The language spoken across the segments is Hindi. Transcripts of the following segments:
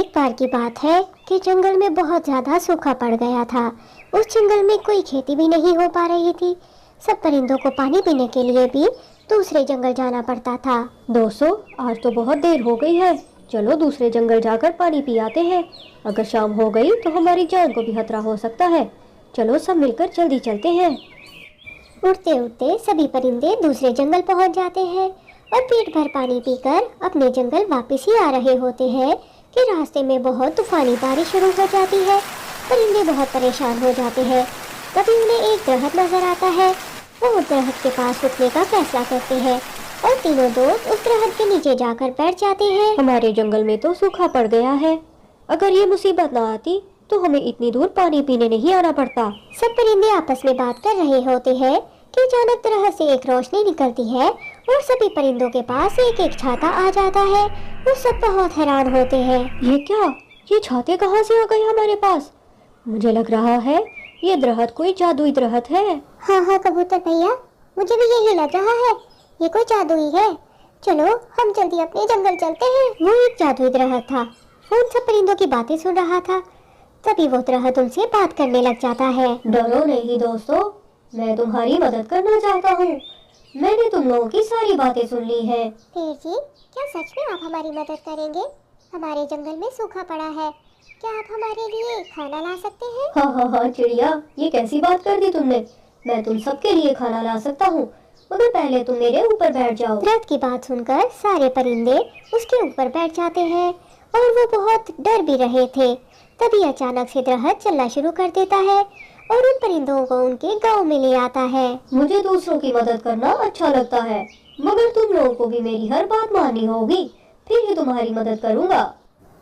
एक बार की बात है कि जंगल में बहुत ज्यादा सूखा पड़ गया था। उस जंगल में कोई खेती भी नहीं हो पा रही थी। सब परिंदों को पानी पीने के लिए भी दूसरे जंगल जाना पड़ता था। दोस्तों, आज तो बहुत देर हो गई है। चलो दूसरे जंगल जाकर पानी पी आते हैं। अगर शाम हो गई तो हमारी जान को भी खतरा हो सकता है। चलो सब मिलकर जल्दी चलते हैं। उड़ते उड़ते सभी परिंदे दूसरे जंगल पहुंच जाते हैं और पेट भर पानी पीकर अपने जंगल वापस ही आ रहे होते हैं कि रास्ते में बहुत तूफानी बारिश शुरू हो जाती है। परिंदे बहुत परेशान हो जाते हैं। तभी उन्हें एक दरख्त नजर आता है। वो उस दरख्त के पास रुकने का फैसला करते हैं और तीनों दोस्त उस दरख्त के नीचे जाकर बैठ जाते हैं। हमारे जंगल में तो सूखा पड़ गया है। अगर ये मुसीबत ना आती तो हमें इतनी दूर पानी पीने नहीं आना पड़ता। सब परिंदे आपस में बात कर रहे होते हैं कि अचानक दरख्त से एक रोशनी निकलती है और सभी परिंदों के पास एक एक छाता आ जाता है। वो सब बहुत हैरान होते हैं। ये क्या? ये छाते कहाँ से आ गए हमारे पास? मुझे लग रहा है ये दरख्त कोई जादुई दरख्त है। हाँ कबूतर भैया, मुझे भी यही लग रहा है। ये कोई जादुई है। चलो हम जल्दी अपने जंगल चलते हैं। वो एक जादुई दरख्त था। वो उन सब परिंदों की बातें सुन रहा था। तभी वो दरख्त उनसे बात करने लग जाता है। डरो नहीं दोस्तों, मैं तुम्हारी मदद करना चाहता हूँ। मैंने तुम लोगों की सारी बातें सुन ली है। पेड़ जी, क्या सच में आप हमारी मदद करेंगे? हमारे जंगल में सूखा पड़ा है। क्या आप हमारे लिए खाना ला सकते हैं? हाँ चिड़िया, ये कैसी बात कर दी तुमने। मैं तुम सबके लिए खाना ला सकता हूँ, मगर पहले तुम मेरे ऊपर बैठ जाओ। दरख्त की बात सुनकर सारे परिंदे उसके ऊपर बैठ जाते हैं और वो बहुत डर भी रहे थे। तभी अचानक से दरख्त चलना शुरू कर देता है और उन परिंदों को उनके गांव में ले आता है। मुझे दूसरों की मदद करना अच्छा लगता है, मगर तुम लोगों को भी मेरी हर बात माननी होगी, फिर ही तुम्हारी मदद करूँगा।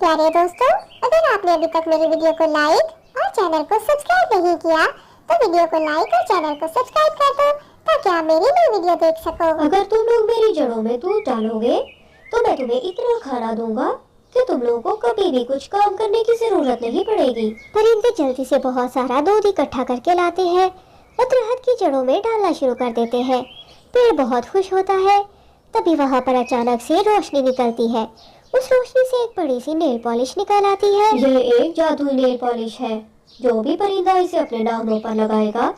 प्यारे दोस्तों, अगर आपने अभी तक मेरी वीडियो को लाइक और चैनल को सब्सक्राइब नहीं किया तो वीडियो को लाइक और चैनल को सब्सक्राइब कर दो ताकि आप मेरी नई वीडियो देख सको। अगर तुम लोग मेरी जड़ों में दूध डालोगे तो मैं तुम्हें इतना खाना दूंगा कि तुम लोगों को कभी भी कुछ काम करने की जरूरत नहीं पड़ेगी। परिंदे जल्दी से बहुत सारा दूध इकट्ठा करके लाते हैं और दरख्त की जड़ों में डालना शुरू कर देते हैं। पेड़ बहुत खुश होता है। तभी वहाँ पर अचानक से रोशनी निकलती है। उस रोशनी से एक बड़ी सी नेल पॉलिश निकल आती है। ये एक जादुई नेल पॉलिश है। जो भी परिंदा इसे अपने नाखूनों पर लगाएगा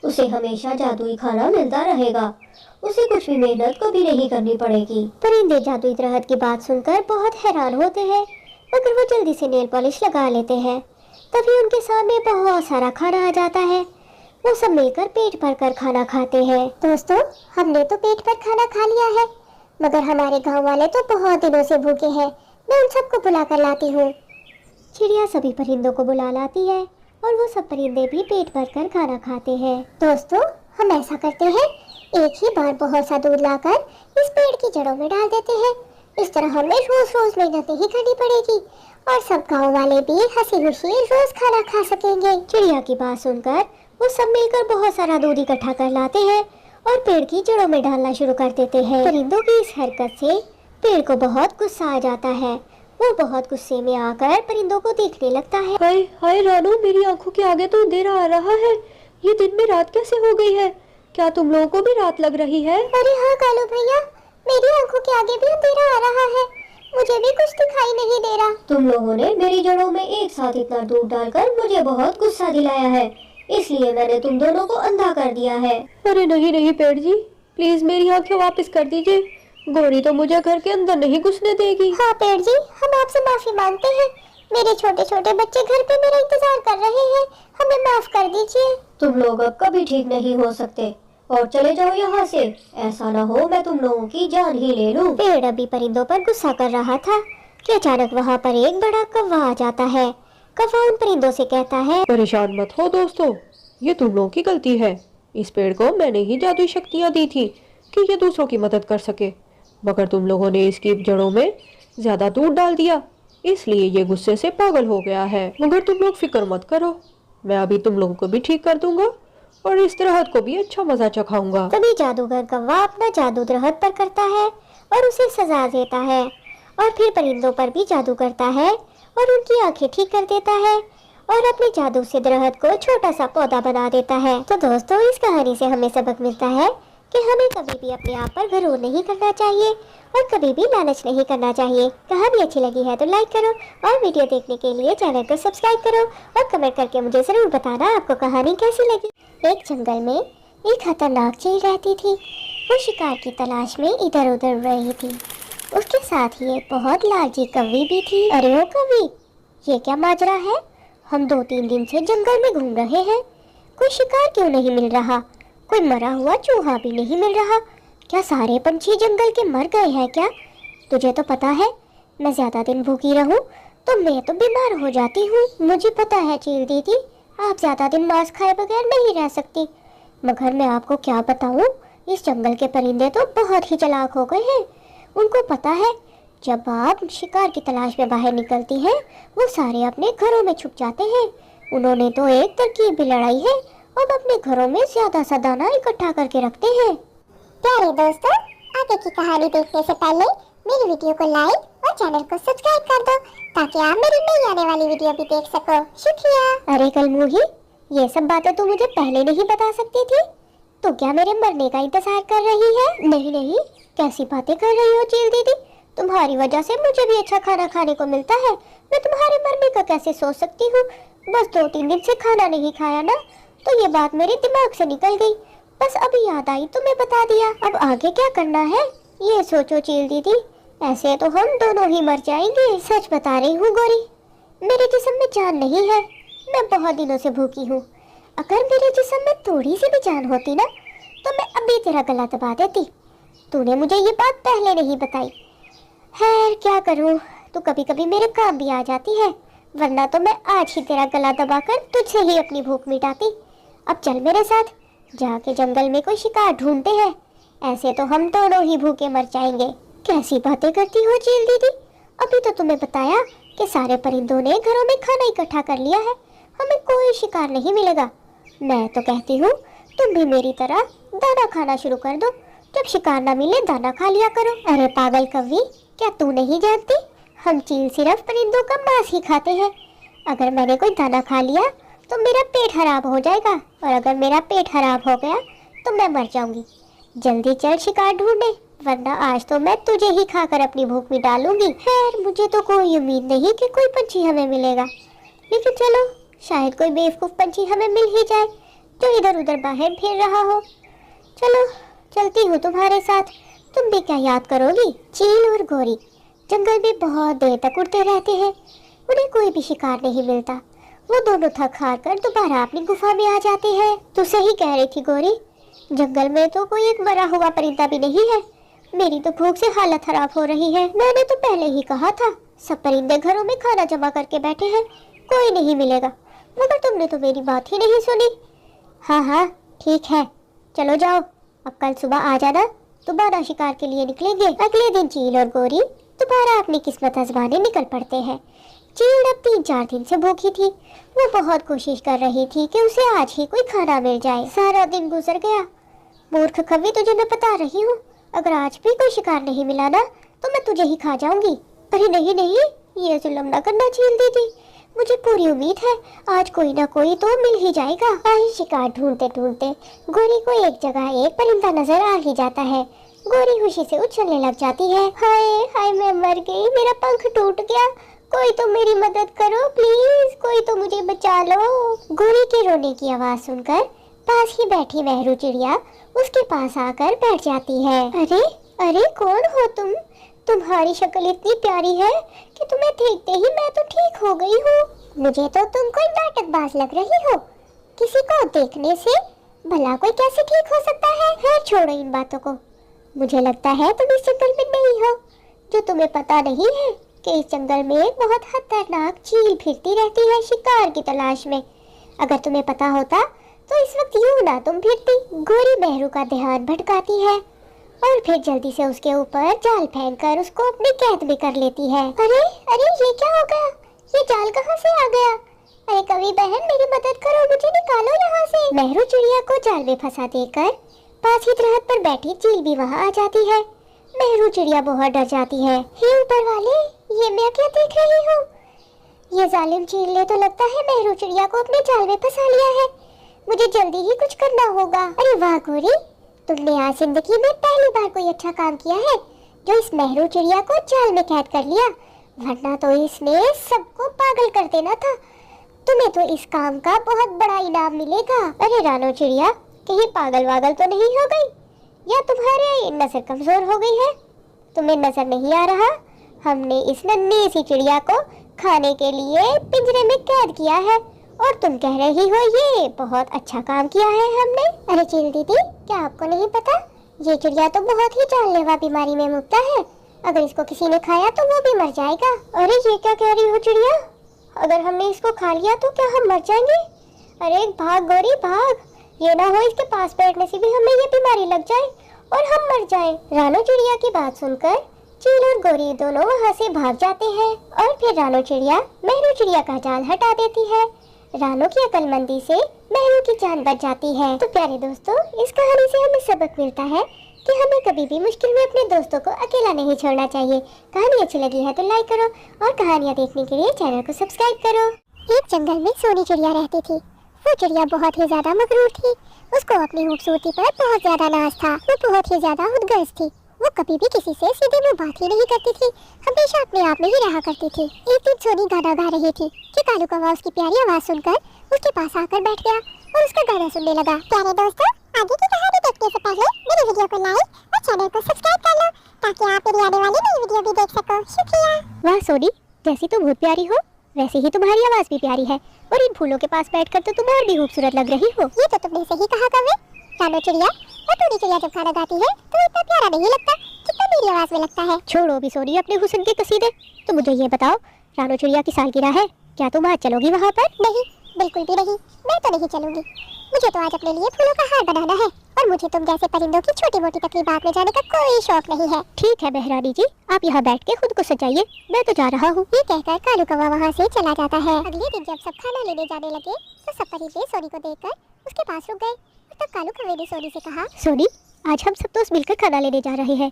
उसे हमेशा जादुई खाना मिलता रहेगा। उसे कुछ भी मेहनत कभी नहीं करनी पड़ेगी। परिंदे जादुई दरख्त की बात सुनकर बहुत हैरान होते हैं, मगर वो जल्दी से नेल पॉलिश लगा लेते हैं। तभी उनके सामने बहुत सारा खाना आ जाता है। वो सब मिलकर पेट भर कर खाना खाते हैं। दोस्तों, हमने तो पेट भर खाना खा लिया है, मगर हमारे गांव वाले तो बहुत दिनों से भूखे हैं। मैं उन सबको बुला कर लाती हूँ। चिड़िया सभी परिंदों को बुला लाती है और वो सब परिंदे भी पेट भर कर खाना खाते हैं। दोस्तों, हम ऐसा करते हैं, एक ही बार बहुत सा दूध लाकर इस पेड़ की जड़ों में डाल देते हैं। इस तरह हमें रोज रोज मेहनत नहीं करनी पड़ेगी और सब गांव वाले भी हंसी खुशी रोज खाना खा सकेंगे। चिड़िया की बात सुनकर वो सब मिलकर बहुत सारा दूध इकट्ठा कर लाते हैं और पेड़ की जड़ों में डालना शुरू कर देते हैं। परिंदों की इस हरकत से पेड़ को बहुत गुस्सा आ जाता है। वो बहुत गुस्से में आकर परिंदों को देखने लगता है। हाय हाय रानू, मेरी आंखों के आगे तो अंधेरा आ रहा है। ये दिन में रात कैसे हो गई है? क्या तुम लोगों को भी रात लग रही है? अरे हाँ कालू भैया, मेरी आंखों के आगे भी अंधेरा आ रहा है। मुझे भी कुछ दिखाई नहीं दे रहा। तुम लोगों ने मेरी जड़ों में एक साथ इतना दूध डालकर मुझे बहुत गुस्सा दिलाया है, इसलिए मैंने तुम दोनों को अंधा कर दिया है। अरे नहीं पेड़ जी, प्लीज मेरी आंखें वापस कर दीजिए। गोरी तो मुझे घर के अंदर नहीं घुसने देगी। हाँ पेड़ जी, हम आपसे माफी मांगते हैं। मेरे छोटे छोटे बच्चे घर पे मेरा इंतजार कर रहे हैं, हमें माफ कर दीजिए। तुम लोग अब कभी ठीक नहीं हो सकते और चले जाओ यहाँ से। ऐसा ना हो मैं तुम लोगों की जान ही ले लूं। पेड़ अभी परिंदों पर गुस्सा कर रहा था कि अचानक वहाँ पर एक बड़ा कौवा आ जाता है। कौवा उन परिंदों से कहता है, परेशान मत हो दोस्तों, ये तुम लोगों की गलती है। इस पेड़ को मैंने ही जादुई शक्तियाँ दी थी कि ये दूसरों की मदद कर सके, मगर तुम लोगों ने इसकी जड़ों में ज्यादा दूध डाल दिया, इसलिए ये गुस्से से पागल हो गया है। मगर तुम लोग फिक्र मत करो, मैं अभी तुम लोगों को भी ठीक कर दूंगा और इस दरख्त को भी अच्छा मजा चखाऊंगा। तभी जादूगर कौवा अपना जादू दरख्त पर करता है और उसे सजा देता है और फिर परिंदों पर भी जादू करता है और उनकी आंखें ठीक कर देता है और अपने जादू से दरख्त को छोटा सा पौधा बना देता है। तो दोस्तों, इस कहानी से हमें सबक मिलता है कि हमें कभी भी अपने आप पर गर्व नहीं करना चाहिए और कभी भी लालच नहीं करना चाहिए। कहानी अच्छी लगी है तो लाइक करो और वीडियो देखने के लिए चैनल को सब्सक्राइब करो और कमेंट करके मुझे ज़रूर बताना आपको कहानी कैसी लगी। एक जंगल में एक खतरनाक चील रहती थी। वो शिकार की तलाश में इधर उधर उड़ रही थी। उसके साथ ही एक बहुत लालची कौवी भी थी। अरे ओ कौवी, ये क्या माजरा है? हम 2-3 दिन से जंगल में घूम रहे हैं, कोई शिकार क्यों नहीं मिल रहा? कोई मरा हुआ चूहा भी नहीं मिल रहा। क्या सारे पंछी जंगल के मर गए हैं क्या? तुझे तो पता है मैं ज्यादा दिन भूखी रहूं तो मैं तो बीमार हो जाती हूँ। मुझे पता है चील दीदी, आप ज्यादा दिन मांस खाए बगैर नहीं रह सकती, मगर मैं आपको क्या बताऊं, इस जंगल के परिंदे तो बहुत ही चालाक हो गए हैं। उनको पता है जब आप शिकार की तलाश में बाहर निकलती हैं वो सारे अपने घरों में छुप जाते हैं। उन्होंने तो एक तरकीब भी लड़ाई है, अब अपने घरों में ज्यादा सा दाना इकट्ठा करके रखते हैं। प्यारे दोस्तों, आगे की कहानी देखने से पहले मेरी वीडियो को लाइक और चैनल को सब्सक्राइब कर दो ताकि आप मेरी नई आने वाली वीडियो भी देख सको। शुक्रिया। अरे कलमुही, ये सब बातें तू मुझे पहले नहीं बता सकती थी? तो क्या मेरे मरने का इंतजार कर रही है? नहीं नहीं, कैसी बातें कर रही हो चील दीदी, तुम्हारी वजह से मुझे भी अच्छा खाना खाने को मिलता है, मैं तुम्हारे मरने का कैसे सोच सकती हूँ? बस 2-3 दिन से खाना नहीं खाया ना, तो ये बात मेरे दिमाग से निकल गई, बस अभी याद आई तो मैं बता दिया। अब आगे क्या करना है ये सोचो चील दीदी, ऐसे तो हम दोनों ही मर जाएंगे। सच बता रही हूँ गोरी, मेरे जिस्म में जान नहीं है, मैं बहुत दिनों से भूखी हूँ। अगर मेरे जिस्म में थोड़ी सी भी जान होती ना तो मैं अभी तेरा गला दबा देती। तूने मुझे ये बात पहले नहीं बताई। खैर क्या करूँ, तू कभी कभी मेरे काम भी आ जाती है, वरना तो मैं आज ही तेरा गला दबाकर तुझसे ही अपनी भूख मिटाती। अब चल मेरे साथ, जाके जंगल में कोई शिकार ढूंढते हैं, ऐसे तो हम दोनों ही भूखे मर जाएंगे। कैसी बातें करती हो चील दीदी, अभी तो तुम्हें बताया कि सारे परिंदों ने घरों में खाना इकट्ठा कर लिया है, हमें कोई शिकार नहीं मिलेगा। मैं तो कहती हूँ तुम भी मेरी तरह दाना खाना शुरू कर दो, जब शिकार ना मिले दाना खा लिया करो। अरे पागल कौवी, क्या तू नहीं जानती हम चील सिर्फ परिंदों का मांस ही खाते हैं। अगर मैंने कोई दाना खा लिया तो मेरा पेट खराब हो जाएगा, और अगर मेरा पेट खराब हो गया तो मैं मर जाऊंगी। जल्दी चल शिकार ढूंढे, वरना आज तो मैं तुझे ही खाकर अपनी भूख मिटा लूंगी। खैर मुझे तो कोई उम्मीद नहीं कि कोई पंछी हमें मिलेगा, लेकिन चलो शायद कोई बेवकूफ़ पंछी हमें मिल ही जाए जो इधर उधर बाहर फिर रहा हो। चलो चलती हूँ तुम्हारे साथ, तुम भी क्या याद करोगी? चील और गोरी जंगल में बहुत देर तक उड़ते रहते हैं, उन्हें कोई भी शिकार नहीं मिलता। वो दोनों थक हार कर दोबारा अपनी गुफा में आ जाते हैं। तू सही कह रही थी गोरी, जंगल में तो कोई एक मरा हुआ परिंदा भी नहीं है। मेरी तो भूख से हालत खराब हो रही है। मैंने तो पहले ही कहा था सब परिंदे घरों में खाना जमा करके बैठे हैं, कोई नहीं मिलेगा, मगर तुमने तो मेरी बात ही नहीं सुनी। हाँ हाँ ठीक है, चलो जाओ, अब कल सुबह आ जाना, दोबारा शिकार के लिए निकलेंगे। अगले दिन चील और गोरी दोबारा अपनी किस्मत आजमाने निकल पड़ते हैं। चील अब 3-4 दिन से भूखी थी, वो बहुत कोशिश कर रही थी कि उसे आज ही कोई खाना मिल जाए। सारा दिन गुजर गया। मूर्ख कौवी, तुझे मैं बता रही हूँ, अगर आज भी कोई शिकार नहीं मिला ना तो मैं तुझे ही खा जाऊंगी। अरे नहीं नहीं, ये जुल्म न करना चील दीदी, मुझे पूरी उम्मीद है आज कोई ना कोई तो मिल ही जाएगा। आज शिकार ढूंढते ढूंढते गोरी को एक जगह एक परिंदा नजर आ ही जाता है। गोरी खुशी से उछलने लग जाती है। हाय हाय, मैं मर गई, मेरा पंख टूट गया, कोई तो मेरी मदद करो प्लीज, कोई तो मुझे बचा लो। गोरी के रोने की आवाज सुनकर पास ही बैठी मेहरू चिड़िया उसके पास आकर बैठ जाती है। अरे अरे कौन हो तुम? तुम्हारी शक्ल इतनी प्यारी है कि तुम्हें देखते ही मैं तो ठीक हो गई हूँ। मुझे तो तुम कोई नाटकबाज लग रही हो, किसी को देखने से भला कोई कैसे ठीक हो सकता है? खैर छोड़ो इन बातों को, मुझे लगता है तुम इस जंगल में नहीं हो। जो तुम्हें पता नहीं है कि इस जंगल में एक बहुत खतरनाक चील फिरती रहती है शिकार की तलाश में। अगर तुम्हें पता होता तो इस वक्त यूं ना तुम फिरती। गोरी मेहरू का ध्यान भटकाती है और फिर जल्दी से उसके ऊपर जाल फेंककर उसको अपनी कैद में कर लेती है। अरे अरे ये क्या हो गया? ये जाल कहाँ से आ गया? अरे कवि बहन मेरी मदद करो, मुझे निकालो यहाँ से। मेहरू चिड़िया को जाल में फंसा देकर पास ही दरख्त पर बैठी चील भी वहाँ आ जाती है। मेहरू चिड़िया बहुत डर जाती है। हे ऊपर वाले, ये मैं क्या देख रही हूँ? ये जालिम चील ने तो लगता है मेहरू चिड़िया को अपने जाल में फंसा लिया है, मुझे जल्दी ही कुछ करना होगा। अरे वाह गोरी, तुमने आज जिंदगी में पहली बार कोई अच्छा काम किया है जो इस मेहरू चिड़िया को जाल में कैद कर लिया, वरना तो इसने सबको पागल कर देना था। तुम्हें तो इस काम का बहुत बड़ा इनाम मिलेगा। अरे रानो चिड़िया, कहीं पागल वागल तो नहीं हो गई, या तुम्हारे नजर कमजोर हो गई है? तुम्हें नजर नहीं आ रहा? हमने इस नन्ही सी चिड़िया को खाने के लिए पिंजरे में कैद किया है और तुम कह रही हो ये बहुत अच्छा काम किया है हमने। अरे चील दीदी, क्या आपको नहीं पता ये चिड़िया तो बहुत ही जानलेवा बीमारी में मुब्तला है। अगर इसको किसी ने खाया तो वो भी मर जाएगा। अरे ये क्या कह रही हो चिड़िया? अगर हमने इसको खा लिया तो क्या हम मर जाएंगे? अरे भाग गोरी भाग, ये ना हो इसके पास बैठने से भी हमें ये बीमारी लग जाए और हम मर जाएं। रानो चिड़िया की बात सुनकर चील और गोरी दोनों वहाँ से भाग जाते हैं और फिर रानो चिड़िया मेहरू चिड़िया का जाल हटा देती है। रानो की अक्लमंदी से मेहरू की जान बच जाती है। तो प्यारे दोस्तों, इस कहानी से हमें सबक मिलता है कि हमें कभी भी मुश्किल में अपने दोस्तों को अकेला नहीं छोड़ना चाहिए। कहानी अच्छी लगी है तो लाइक करो और कहानियाँ देखने के लिए चैनल को सब्सक्राइब करो। एक जंगल में सोनी चिड़िया रहती थी। वो चिड़िया बहुत ही ज्यादा मगरूर थी। उसको अपनी खूबसूरती पर बहुत ज्यादा नाज था। वो बहुत ही ज्यादा खुदगर्ज थी। वो कभी भी किसी से सीधे मुंह बात ही नहीं करती थी, हमेशा अपने आप में ही रहा करती थी। एक दिन सोनी गाना गा रही थी कि कालू कौवा उसकी प्यारी आवाज सुनकर उसके पास आकर बैठ गया और उसका गाना सुनने लगा। प्यारे दोस्तों, आगे की कहानी देखने से पहले मेरी वीडियो को लाइक और चैनल को सब्सक्राइब कर लो ताकि आप मेरी आने वाली नई वीडियो भी देख सको। शुक्रिया। वाह सोनी, जैसी तुम बहुत प्यारी हो वैसे ही तुम्हारी आवाज भी प्यारी है और इन फूलों के पास बैठकर तो तुम और भी खूबसूरत लग रही हो। ये तो तुमने सही कहा कौवे। रानो चिड़िया और टूनी चिड़िया जब खाना गाती है तो इतना प्यारा नहीं लगता जितना मेरी आवाज में लगता है। छोड़ो अभी सोनी अपने हुस्न के कसीदे। तो मुझे ये बताओ, रानो चिड़िया की सालगिरह है, क्या तुम आज चलोगी वहाँ पर? नहीं, बिल्कुल भी नहीं, मैं तो नहीं चलूंगी। मुझे तो आज अपने लिए फूलों का हार बनाना है और मुझे तुम जैसे परिंदों की छोटी मोटी तकरीबात में जाने का कोई शौक नहीं है। ठीक है बहरानी जी, आप यहाँ बैठ के खुद को सजाइए, मैं तो जा रहा हूँ। ये कहकर कालू कौवा वहाँ से चला जाता है। अगले दिन जब सब खाना लेने जाने लगे तो सब परिंदे सोनी को देखकर उसके पास रुक गए। तब कालू कौवे ने सोनी से कहा, सोनी, आज हम सब दोस्त मिलकर खाना लेने जा रहे हैं,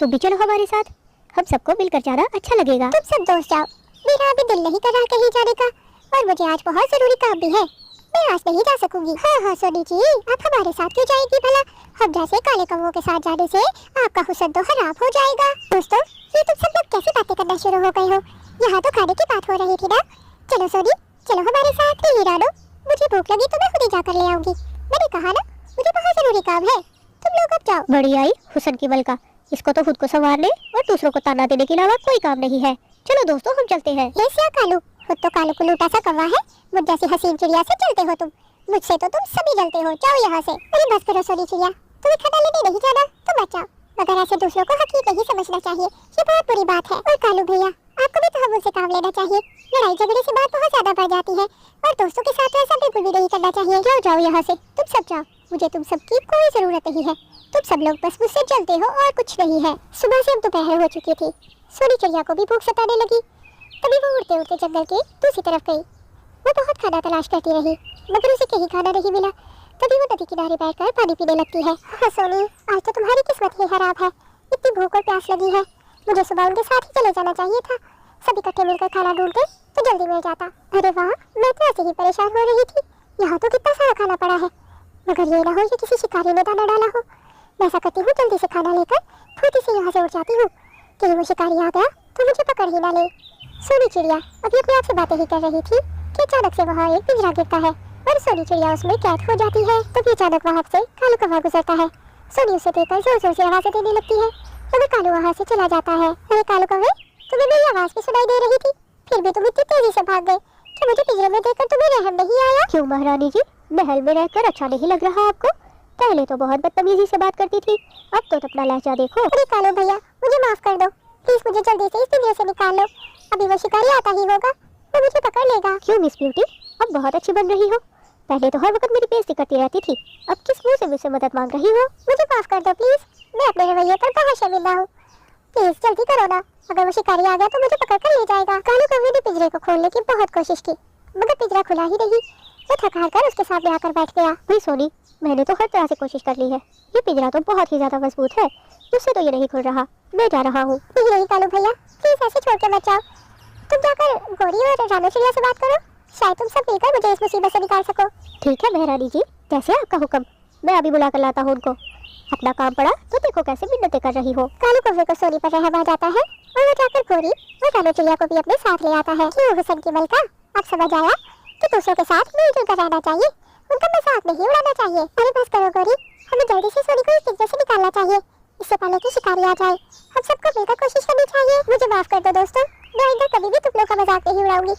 तुम भी चलो हमारे साथ, हम सबको मिलकर जाना अच्छा लगेगा। तुम सब दोस्त जाओ, मेरा अभी दिल नहीं कर रहा कहीं जाने का और मुझे आज बहुत जरूरी काम भी है, मैं आज नहीं जा सकूंगी। हाँ सोनी जी, आप हमारे साथ क्यों जाएगी भला? हम जैसे काले कौवों के साथ जाने से आपका हुस्न तो खराब हो जाएगा। दोस्तों, ये तुम सब लोग कैसी बातें करना शुरू हो गए हो? यहाँ तो खाने की बात हो रही थी ना। चलो सोनी, चलो हमारे साथ। नहीं रानो, मुझे भूख लगी तो मैं खुद ही जाकर ले आऊंगी। मैंने कहा ना, मुझे बहुत जरूरी काम है, तुम लोग अब जाओ। बड़ी आई हुस्न की मलका, इसको तो खुद को संवारने और दूसरों को ताना देने के अलावा कोई काम नहीं है। चलो दोस्तों, हम चलते हैं। ये क्या कालू, खुद तो कालू को लूटा सा कौवा है, मुझ जैसी हसीन चिड़िया से चलते हो तुम। मुझसे तो तुम सभी जलते हो, जाओ यहाँ से। अरे बस करो सोनी चिड़िया, तुम्हें खाना लेने नहीं जाना तो मत जाओ, मगर ऐसे दूसरों को हकीक नहीं समझना चाहिए, ये बहुत बुरी बात है। और कालू भैया, आपको भी तो हम उनसे काम लेना चाहिए। लड़ाई झगड़े से बात बहुत ज्यादा बढ़ जाती है और दोस्तों के साथ ऐसा बिल्कुल भी नहीं करना चाहिए। जाओ जाओ यहाँ से, तुम सब जाओ, मुझे तुम सबकी कोई जरूरत नहीं है। तुम सब लोग बस मुझसे जलते हो और कुछ नहीं है। सुबह से अब दोपहर हो चुकी थी। सोनी चिड़िया को भी भूख सताने लगी। तभी वो उड़ते उड़ते जंगल के दूसरी तरफ गई। वो बहुत खाना तलाश करती रही मगर उसे कहीं खाना नहीं मिला। तभी वो नदी किनारे बैठकर पानी पीने लगती है। हाँ सोनी, आज तो तुम्हारी किस्मत ही खराब है, इतनी भूख और प्यास लगी है। मुझे सुबह उनके साथ ही चले जाना चाहिए था, सब इकट्ठे मिलकर खाना ढूंढते तो जल्दी मिल जाता। अरे वाह, मैं तो ऐसे ही परेशान हो रही थी, यहाँ तो कितना सारा खाना पड़ा है, मगर ये ना हो ये किसी शिकारी ने दाना डाला हो। मैं ऐसा करती हूँ, जल्दी से खाना लेकर फुर्ती से यहाँ से उड़ जाती हूँ, कहीं वो शिकारी आ गया तो मुझे पकड़ ही ना ले। सोनी चिड़िया अभी अपने आप से बातें ही कर रही थी कि अचानक से वहाँ एक पिंजरा गिरता है और सोनी चिड़िया उसमें कैद हो जाती है। तभी अचानक वहाँ से कालू कौवा गुजरता है। सोनी उसे देखकर जोर जोर से आवाज़ें देने लगती है मगर कालू वहाँ से चला जाता है। अरे कालू कौवे, तुम्हें मेरी आवाज़ भी सुनाई दे रही थी, फिर भी तुम इतनी तेजी से भाग गए। क्या मुझे पिंजरे में देखकर तुम्हें रहम नहीं आया? क्यों महारानी जी, महल में रहकर अच्छा नहीं लग रहा आपको? पहले तो बहुत बदतमीजी से बात करती थी, अब तो अपना लहजा देखो। अरे कालू भैया, मुझे माफ कर दो प्लीज, मुझे जल्दी से इस पिंजरे से निकाल लो, अभी वो शिकारी आता ही होगा तो मुझे पकड़ लेगा। क्यों मिस ब्यूटी, अब बहुत अच्छी बन रही हो, पहले तो हर वक्त मेरी बेइज्जती करती रहती थी, अब किस मुंह से मुझसे मदद मांग रही हो? मुझे माफ कर दो प्लीज, मैं अपने रवैये पर बहुत शर्मिंदा हूँ, प्लीज जल्दी करो ना, अगर वो शिकारी आ गया तो मुझे पकड़ कर ले जाएगा। कालू कौवे ने पिंजरे को खोलने की बहुत कोशिश की मगर पिंजरा खुला ही नहीं। वो थक हार कर उसके सामने आकर बैठ गया। नहीं सोनी, मैंने तो हर तरह से कोशिश कर ली है, ये पिंजरा तो बहुत ही ज्यादा मजबूत है, मुझसे तो ये नहीं खुल रहा, मैं जा रहा हूँ। नहीं कालू भैया, प्लीज ऐसे छोड़ के मत जाओ, तुम जाकर गोरी और रानो चिड़िया से बात करो, शायद तुम सब मिलकर मुझे इस मुसीबत से निकाल सको। ठीक है महारानी जी, जैसे आपका हुक्म, मैं अभी बुला कर लाता हूँ उनको। अपना काम पड़ा तो देखो कैसे मिन्नतें कर रही हो। कालू कौवे को सोनी पर रहम आ जाता है और वो जाकर गोरी और रानो चिड़िया को भी अपने साथ ले आता है। क्यों हुसन की मलका, अब समझ आया कि दूसरों के साथ मिलजुल कर रहना चाहिए, उनका मजाक नहीं उड़ाना चाहिए। अरे बस करो गोरी, हमें जल्दी से सोनी को इस पिंजरे से निकालना चाहिए, इससे पहले कि शिकारी आ जाए। हम सबको मिलकर कोशिश करनी चाहिए। मुझे माफ कर दो दोस्तों, मैं आइंदा कभी भी तुम लोग का मजाक नहीं उड़ाऊंगी।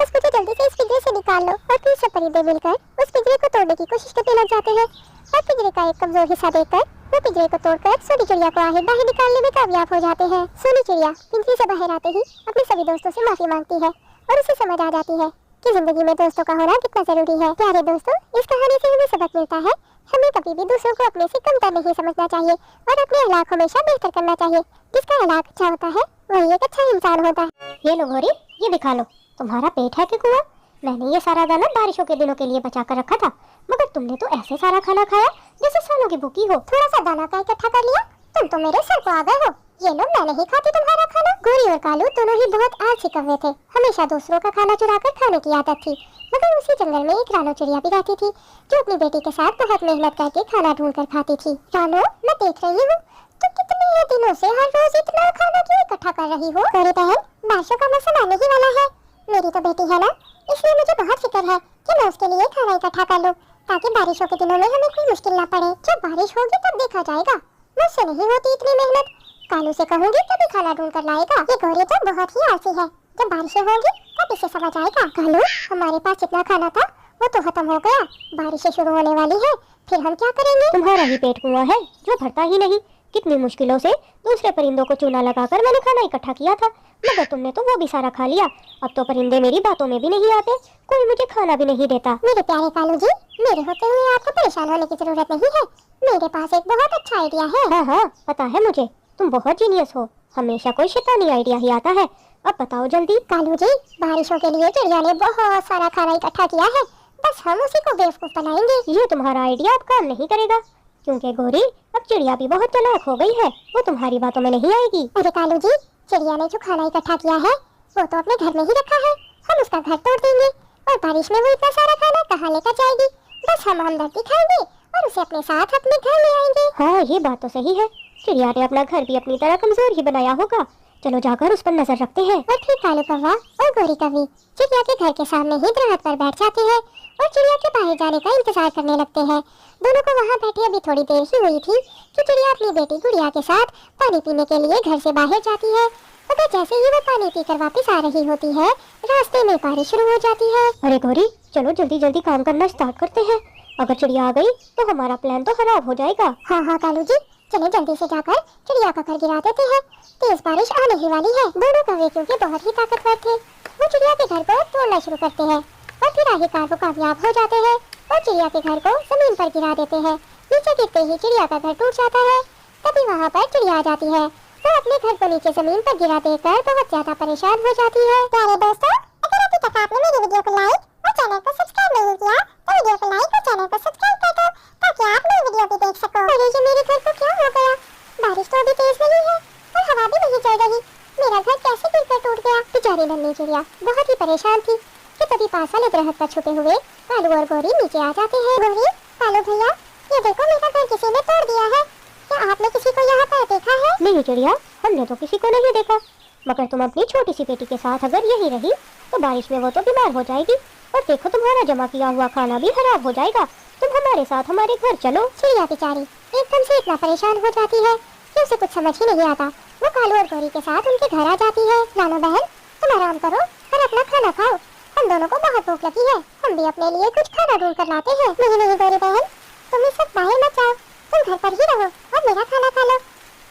बस मुझे जल्दी से इस पिंजरे से निकाल लो। और फिर सब परिंदे मिलकर उस पिंजरे को तोड़ने की कोशिश करने लग जाते हैं और पिंजरे का एक कमजोर हिस्सा देखकर वो पिंजरे को तोड़कर सोनी चिड़िया को बाहर निकालने में कामयाब हो जाते हैं। सोनी चिड़िया पिंजरे से बाहर आते ही अपने सभी दोस्तों से माफी मांगती है और उसे समझ आ जाती है कि जिंदगी में दोस्तों का होना कितना जरूरी है। प्यारे दोस्तों, इस कहानी से हमें सबक मिलता है, हमें कभी भी दूसरों को अपने से कमतर नहीं समझना चाहिए और अपने अखलाक हमेशा बेहतर करना चाहिए। जिसका अखलाक अच्छा होता है वही एक अच्छा इंसान होता है। ये लो गोरी, ये दिखा लो, तुम्हारा पेट है कि कुआं? मैंने ये सारा दाना बारिशों के दिनों के लिए बचा कर रखा था, मगर तुमने तो ऐसे सारा खाना खाया जैसे सालों की भूखी हो। थोड़ा सा दाना का इकट्ठा कर लिया, तुम तो मेरे सर को आ गए हो। ये लो, मैं नहीं खाती तुम्हारा खाना। गोरी और कालू दोनों ही बहुत आलसी कौवे थे, हमेशा दूसरों का खाना चुरा कर खाने की आदत थी। मगर उसी जंगल में एक रानो चिड़िया भी रहती थी जो अपनी बेटी के साथ बहुत मेहनत करके खाना ढूंढ कर खाती थी। रानो, मैं देख रही हूँ तुम कितने दिनों से हर रोज इतना खाना क्यों इकट्ठा कर रही हो? गोरी बहन, बारिशों का मौसम आने ही वाला है, मेरी तो बेटी है ना, इसलिए मुझे बहुत फिक्र है कि मैं उसके लिए खाना इकट्ठा कर लूं ताकि बारिशों के दिनों में हमें कोई मुश्किल ना पड़े। जब बारिश होगी तब देखा जाएगा, मुझसे नहीं होती इतनी मेहनत। कालू से कहूंगी तभी खाना ढूंढ कर लाएगा। ये गोरी तो बहुत ही आलसी है, जब बारिशें होंगी तब इसे समझ आएगा। कालू, हमारे पास जितना खाना था वो तो खत्म हो गया, बारिशें शुरू होने वाली है, फिर हम क्या करेंगे? तुम्हारा ही पेट कुआं है जो भरता ही नहीं। कितनी मुश्किलों से दूसरे परिंदों को चूना लगाकर मैंने खाना इकट्ठा किया था, मगर तुमने तो वो भी सारा खा लिया। अब तो परिंदे मेरी बातों में भी नहीं आते, कोई मुझे खाना भी नहीं देता। मेरे प्यारे कालू जी, मेरे होते हुए आपको परेशान होने की जरूरत नहीं है, मेरे पास एक बहुत अच्छा आइडिया है। हाँ हाँ, पता है मुझे, तुम बहुत जीनियस हो, हमेशा कोई शैतानी आइडिया ही आता है। अब बताओ जल्दी। कालू जी, बारिशों के लिए चिड़िया ने बहुत सारा खाना इकट्ठा किया है, बस हम उसी को बेवकूफ बनाएंगे। ये तुम्हारा आइडिया अब काम नहीं करेगा, क्योंकि गोरी अब चिड़िया भी बहुत चालाक हो गई है, वो तुम्हारी बातों में नहीं आएगी। अरे कालू जी, चिड़िया ने जो खाना इकट्ठा किया है वो तो अपने घर में ही रखा है, हम उसका घर तोड़ देंगे और बारिश में वो इतना सारा खाना कहाँ लेकर जाएगी? बस हम हमदर्दी खाएंगे और उसे अपने साथ अपने घर ले आएंगे। हाँ, ये बात तो सही है, चिड़िया ने अपना घर भी अपनी तरह कमजोर ही बनाया होगा। चलो जाकर उस पर नजर रखते हैं। और फिर कालू कौवा और गोरी कौवी चिड़िया के घर के सामने ही दरख्त पर बैठ जाते हैं और चिड़िया के बाहर जाने का इंतजार करने लगते हैं। दोनों को वहाँ बैठे अभी थोड़ी देर ही हुई थी कि चिड़िया अपनी बेटी गुड़िया के साथ पानी पीने के लिए घर से बाहर जाती है, मगर जैसे ही वो पानी पीकर वापस आ रही होती है रास्ते में बारिश शुरू हो जाती है। अरे गोरी, चलो जल्दी जल्दी काम करना स्टार्ट करते हैं, अगर चिड़िया आ गई तो हमारा प्लान तो खराब हो जाएगा। हाँ हाँ कालू जी, चले जल्दी से जाकर चिड़िया का घर गिरा देते हैं, तेज बारिश आने ही वाली है। दोनों कौवे क्योंकि बहुत ही ताकतवर थे, वो चिड़िया के घर को तोड़ना शुरू करते हैं और फिर आखिरकार वो कामयाब हो जाते हैं और चिड़िया के घर को जमीन पर गिरा देते हैं। नीचे गिरते ही चिड़िया का घर टूट जाता है, तभी वहाँ पर चिड़िया आ जाती है, वो अपने घर को नीचे जमीन पर गिरा देकर बहुत ज्यादा परेशान हो जाती है। प्यारे दोस्तों, अगर अभी तक आपने मेरी वीडियो को लाइक और चैनल को सब्सक्राइब नहीं किया तो वीडियो को लाइक और चैनल को सब्सक्राइब कर दो ताकि आप नई वीडियो भी देख सको। अरे ये मेरे घर को क्या हो गया? बारिश तो अभी तेज नहीं है और हवा भी नहीं चल रही, मेरा घर कैसे गिरकर टूट गया? बेचारी नन्ही चिड़िया बहुत ही परेशान थी कि तभी पास वाले दरख्त पर छुपे हुए कालू और गोरी नीचे आ जाते हैं। गोरी, कालू भैया, ये देखो मेरा घर किसी ने तोड़ दिया है, क्या आपने किसी को यहाँ पर देखा है? नहीं चिड़िया, हमने तो किसी को नहीं देखा, मगर तुम अपनी छोटी सी बेटी के साथ अगर यही रही तो बारिश में वो तो बीमार हो जाएगी और देखो तुम्हारा जमा किया हुआ खाना भी खराब हो जाएगा। तुम हमारे साथ हमारे घर चलो। चिड़िया बेचारी एकदम से इतना परेशान हो जाती है कि उसे कुछ समझ ही नहीं आता। वो कालू और गोरी के साथ उनके घर आ जाती है। रानो बहन, तुम आराम करो और अपना खाना खाओ, हम दोनों को बहुत भूख लगी है, हम भी अपने लिए कुछ खाना ढूंढ कर लाते हैं। नहीं नहीं गोरी बहन, तुम इस वक्त बाहर मत जाओ, तुम घर पर ही रहो और मेरा खाना खा लो,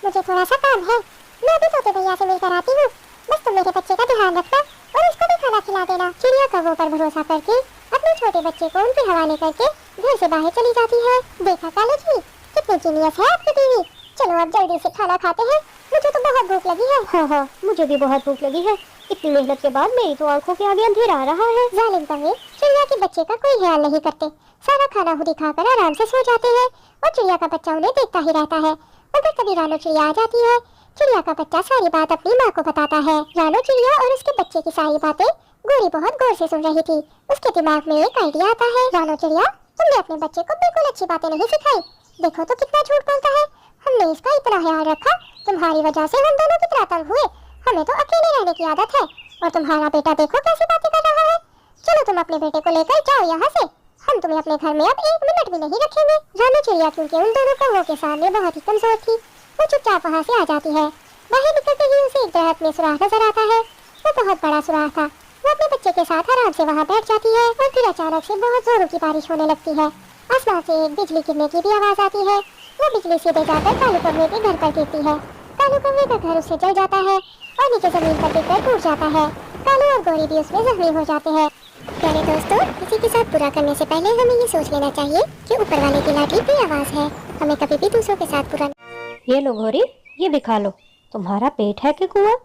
मुझे थोड़ा सा काम है, मैं अभी तोते भैया से मिलकर आती हूँ, बस तुम मेरे बच्चे का ध्यान रखना और उसको भी खाना खिला देना। चिड़िया कौवों पर भरोसा करके अपने छोटे बच्चे को उनके हवाले करके घर से बाहर चली जाती है। देखा कालू जी, कितनी जीनियस है आपकी बीवी। चलो अब जल्दी से खाना खाते हैं, मुझे तो बहुत भूख लगी है। हाँ हाँ, मुझे भी बहुत भूख लगी है, इतनी मेहनत के बाद मेरी तो आंखों के आगे अंधेरा आ रहा है। जालिम कौवे चिड़िया के बच्चे का कोई ख्याल नहीं करते, सारा खाना खुद ही खाकर आराम से सो जाते हैं और चिड़िया का बच्चा उन्हें देखता ही रहता है। मगर कभी रानो चिड़िया आ जाती है, चिड़िया का बच्चा सारी बात अपनी माँ को बताता है। रानो चिड़िया और उसके बच्चे की सारी बातें गोरी बहुत गौर से सुन रही थी, उसके दिमाग में एक आइडिया आता है। रानो चिड़िया, तुमने अपने बच्चे को बिल्कुल अच्छी बातें नहीं सिखाई, देखो तो कितना झूठ बोलता है। हमने इसका इतना ख्याल रखा, तुम्हारी वजह से हम दोनों कितना तंग हुए। हमें तो अकेले रहने की आदत है, और तुम्हारा बेटा देखो कैसी बातें कर रहा है। चलो तुम अपने बेटे को लेकर जाओ यहाँ से, हम तुम्हें अपने घर में अब 1 मिनट भी नहीं रखेंगे। रानू चिड़िया क्योंकि उन दोनों कौवों के सामने बहुत ही कमजोर थी, वो चुपचाप वहाँ से आ जाती है। बाहर निकलते ही उसे एक दरख्त में सुराख नजर आता है। वो बहुत बड़ा सुराख था। वो अपने बच्चे के साथ आराम से वहाँ बैठ जाती है, और फिर अचानक से बहुत जोरों की बारिश होने लगती है। आसमान से एक बिजली गिरने की भी आवाज आती है। वो बिजली सीधे जाकर कालू कौवे के घर पर गिरती है। कालू कौवे का घर उससे जल जाता है और नीचे जमीन पर गिरकर टूट जाता है। कालू और गोरी भी उसमें जख्मी हो जाते हैं। प्यारे दोस्तों, किसी के साथ बुरा करने से पहले हमें ये सोच लेना चाहिए कि ऊपर वाले की लाठी भी आवाज है। हमें कभी भी दूसरों के साथ बुरा। ये लो गोरी, ये भी खा लो। तुम्हारा पेट है कि कुआं?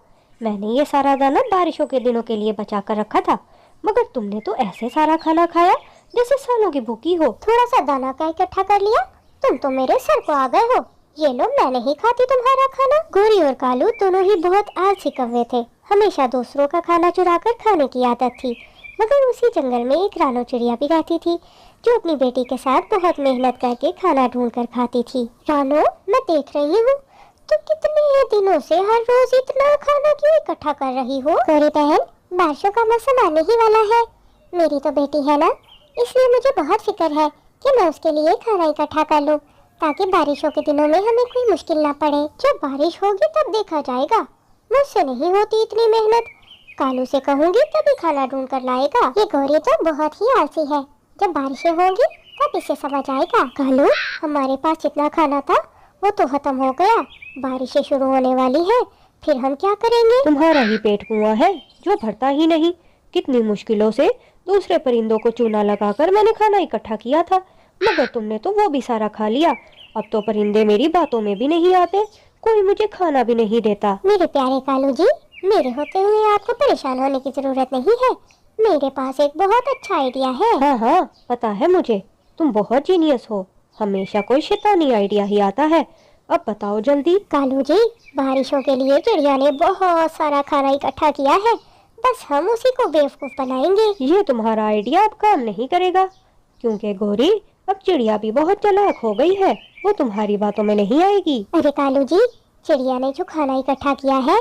मैंने ये सारा दाना बारिशों के दिनों के लिए बचा कर रखा था, मगर तुमने तो ऐसे सारा खाना खाया जैसे सालों की भूखी हो। थोड़ा सा दाना का इकट्ठा कर लिया, तुम तो मेरे सर को आ गए हो। ये लो, मैं नहीं खाती तुम्हारा खाना। गोरी और कालू दोनों ही बहुत आलसी कौवे थे। हमेशा दूसरों का खाना चुराकर खाने की आदत थी। मगर उसी जंगल में एक रानो चिड़िया भी रहती थी, जो अपनी बेटी के साथ बहुत मेहनत करके खाना ढूंढ कर खाती थी। रानो, मैं देख रही हूँ तुम कितने दिनों से हर रोज इतना खाना क्यों इकट्ठा कर रही हो? गोरी बहन, बारिशों का मौसम आने ही वाला है। मेरी तो बेटी है ना, इसलिए मुझे बहुत फिक्र है कि मैं उसके लिए खाना इकट्ठा कर लूं, ताकि बारिशों के दिनों में हमें कोई मुश्किल ना पड़े। जब बारिश होगी तब देखा जाएगा, मुझसे नहीं होती इतनी मेहनत। कालू से कहूँगी तभी खाना ढूंढ कर लाएगा। ये गोरी तो बहुत ही आलसी है। जब बारिशें होंगी तब इसे समझ आएगा। कालू, हमारे पास जितना खाना था वो तो खत्म हो गया। बारिशें शुरू होने वाली है, फिर हम क्या करेंगे? तुम्हारा ही पेट कुआं है जो भरता ही नहीं। कितनी मुश्किलों से दूसरे परिंदों को चूना लगाकर मैंने खाना इकट्ठा किया था, मगर तुमने तो वो भी सारा खा लिया। अब तो परिंदे मेरी बातों में भी नहीं आते, कोई मुझे खाना भी नहीं देता। मेरे प्यारे कालू जी, मेरे होते हुए आपको परेशान होने की जरूरत नहीं है। मेरे पास एक बहुत अच्छा आइडिया है। हाँ हाँ, पता है मुझे, तुम बहुत जीनियस हो। हमेशा कोई शैतानी आइडिया ही आता है। अब बताओ जल्दी। कालू जी, बारिशों के लिए चिड़िया ने बहुत सारा खाना इकट्ठा किया है, बस हम उसी को बेवकूफ बनाएंगे। ये तुम्हारा आइडिया अब काम नहीं करेगा, क्योंकि गोरी अब चिड़िया भी बहुत चालाक हो गई है, वो तुम्हारी बातों में नहीं आएगी। अरे कालू जी, चिड़िया ने जो खाना इकट्ठा किया है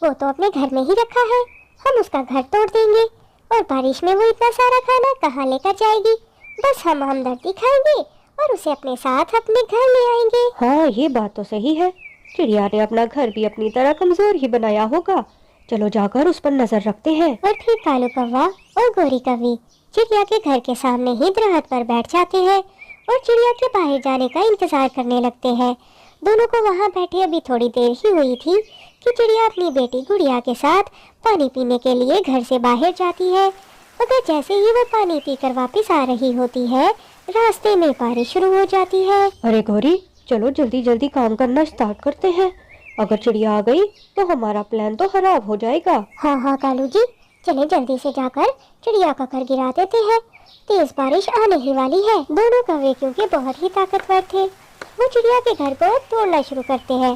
वो तो अपने घर में ही रखा है। हम उसका घर तोड़ देंगे और बारिश में वो इतना सारा खाना कहाँ लेकर जाएगी। बस हम हमदर्दी खाएंगे और उसे अपने साथ अपने घर ले आएंगे। हाँ, ये बात तो सही है। चिड़िया ने अपना घर भी अपनी तरह कमजोर ही बनाया होगा। चलो जाकर उस पर नजर रखते हैं। और फिर कालू कौवा और गोरी कौवी चिड़िया के घर के सामने ही दरख्त पर बैठ जाते हैं और चिड़िया के बाहर जाने का इंतजार करने लगते हैं। दोनों को वहाँ बैठे अभी थोड़ी देर ही हुई थी कि चिड़िया अपनी बेटी गुड़िया के साथ पानी पीने के लिए घर से बाहर जाती है। मगर जैसे ही वो पानी पीकर वापस आ रही होती है, रास्ते में बारिश शुरू हो जाती है। अरे गौरी, चलो जल्दी जल्दी काम करना स्टार्ट करते हैं। अगर चिड़िया आ गई तो हमारा प्लान तो खराब हो जाएगा। हाँ हाँ कालू जी, चले जल्दी से जाकर चिड़िया का घर गिरा देते हैं। तेज बारिश आने ही वाली है। दोनों कौवे क्योंकि बहुत ही ताकतवर थे, वो चिड़िया के घर को तोड़ना शुरू करते हैं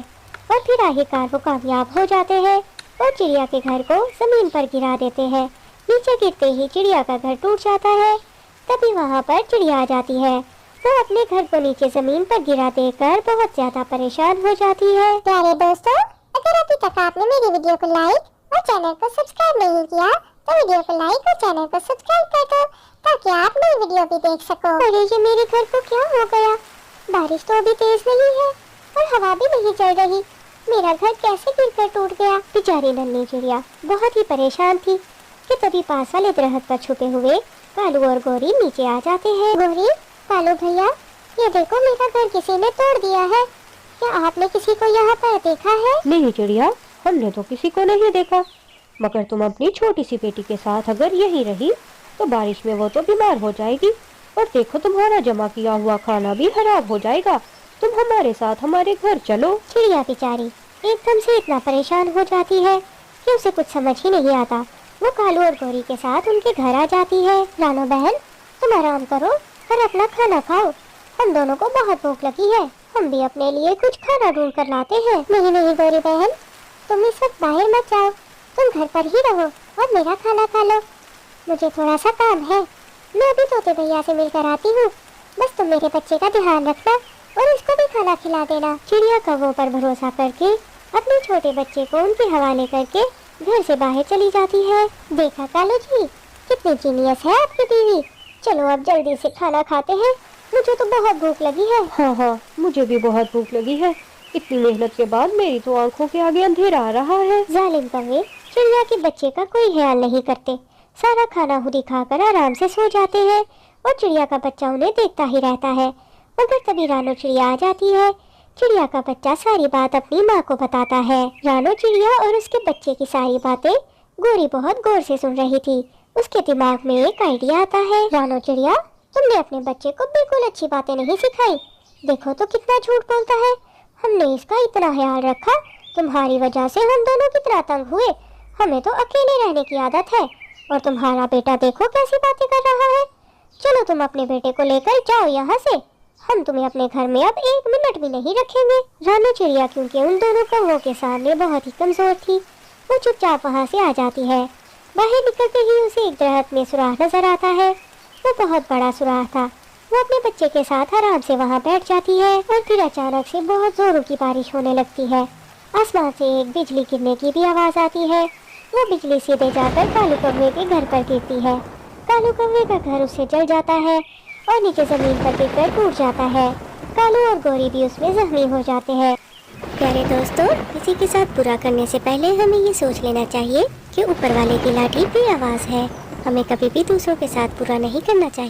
और फिर आखिरकार वो कामयाब हो जाते हैं और चिड़िया के घर को जमीन पर गिरा देते हैं। नीचे गिरते ही चिड़िया का घर टूट जाता है। तभी वहाँ पर चिड़िया आ जाती है। वो अपने घर को नीचे जमीन पर गिरा देकर बहुत ज्यादा परेशान हो जाती है। प्यारे दोस्तों, अगर अभी तक आपने मेरी वीडियो को लाइक और चैनल को सब्सक्राइब नहीं किया तो वीडियो को लाइक और चैनल को सब्सक्राइब कर दो, ताकि आप नई वीडियो भी देख सको। अरे ये मेरे घर को क्या हो गया? बारिश तो अभी तेज नहीं है और हवा भी नहीं चल रही। मेरा घर कैसे गिरकर टूट गया? बेचारी नन्ही चिड़िया बहुत ही परेशान थी कि तभी पास वाले दरख्त पर छुपे हुए कालू और गोरी नीचे आ जाते हैं। गोरी, कालू भैया, ये देखो मेरा घर किसी ने तोड़ दिया है। क्या आपने किसी को यहाँ पर देखा है? नहीं चिड़िया, हमने तो किसी को नहीं देखा, मगर तुम अपनी छोटी सी बेटी के साथ अगर यही रही तो बारिश में वो तो बीमार हो जाएगी, और देखो तुम्हारा जमा किया हुआ खाना भी खराब हो जाएगा। तुम हमारे साथ हमारे घर चलो। चिड़िया बेचारी एकदम से इतना परेशान हो जाती है कि उसे कुछ समझ ही नहीं आता। वो कालू और गौरी के साथ उनके घर आ जाती है। रानो बहन, तुम आराम करो और अपना खाना खाओ, हम दोनों को बहुत भूख लगी है, हम भी अपने लिए कुछ खाना ढूंढ कर लाते हैं। नहीं नहीं गौरी बहन, तुम इस वक्त बाहर मत जाओ, तुम घर पर ही रहो और मेरा खाना खा लो। मुझे थोड़ा सा काम है, मैं अभी तोते भैया से मिलकर आती हूँ। बस तुम मेरे बच्चे का ध्यान रखना और इसको भी खाना खिला देना। चिड़िया कौवों पर भरोसा करके अपने छोटे बच्चे को उनके हवाले करके घर से बाहर चली जाती है। देखा कालू जी, कितनी जीनियस है आपकी बीवी। चलो अब जल्दी से खाना खाते हैं, मुझे तो बहुत भूख लगी है। हाँ हाँ, मुझे भी बहुत भूख लगी है। इतनी मेहनत के बाद मेरी तो आंखों के आगे अंधेरा आ रहा है। जालिम कौवे चिड़िया के बच्चे का कोई ख्याल नहीं करते, सारा खाना खुद ही खाकर आराम से सो जाते हैं और चिड़िया का बच्चा उन्हें देखता ही रहता है। मगर तभी रानो चिड़िया आ जाती है। चिड़िया का बच्चा सारी बात अपनी माँ को बताता है। रानो चिड़िया और उसके बच्चे की सारी बातें गोरी बहुत गौर से सुन रही थी। उसके दिमाग में एक आइडिया आता है। रानो चिड़िया, तुमने अपने बच्चे को बिल्कुल अच्छी बातें नहीं सिखाई। देखो तो कितना झूठ बोलता है। हमने इसका इतना ख्याल रखा, तुम्हारी वजह से हम दोनों कितना तंग हुए। हमें तो अकेले रहने की आदत है और तुम्हारा बेटा देखो कैसी बातें कर रहा है। चलो तुम अपने बेटे को लेकर जाओ यहाँ से, हम तुम्हें अपने घर में अब 1 मिनट भी नहीं रखेंगे। रानो चिड़िया क्योंकि उन दोनों कौवों के सामने बहुत ही कमजोर थी, वो चुपचाप वहाँ से आ जाती है। बाहर निकलते ही उसे एक दरख्त में सुराख नजर आता है। वो बहुत बड़ा सुराख था। वो अपने बच्चे के साथ आराम से वहाँ बैठ जाती है और फिर अचानक से बहुत जोरों की बारिश होने लगती है। आसमान से एक बिजली गिरने की भी आवाज़ आती है। वो बिजली सीधे जाकर कालू कौवे के घर पर गिरती है। कालू कौवे का घर उससे जल जाता है और नीचे जमीन पर गिरकर टूट जाता है। कालू और गोरी भी उसमें जख्मी हो जाते हैं। प्यारे दोस्तों, किसी के साथ बुरा करने से पहले हमें ये सोच लेना चाहिए कि ऊपर वाले की लाठी भी आवाज़ है। हमें कभी भी दूसरों के साथ बुरा नहीं करना चाहिए।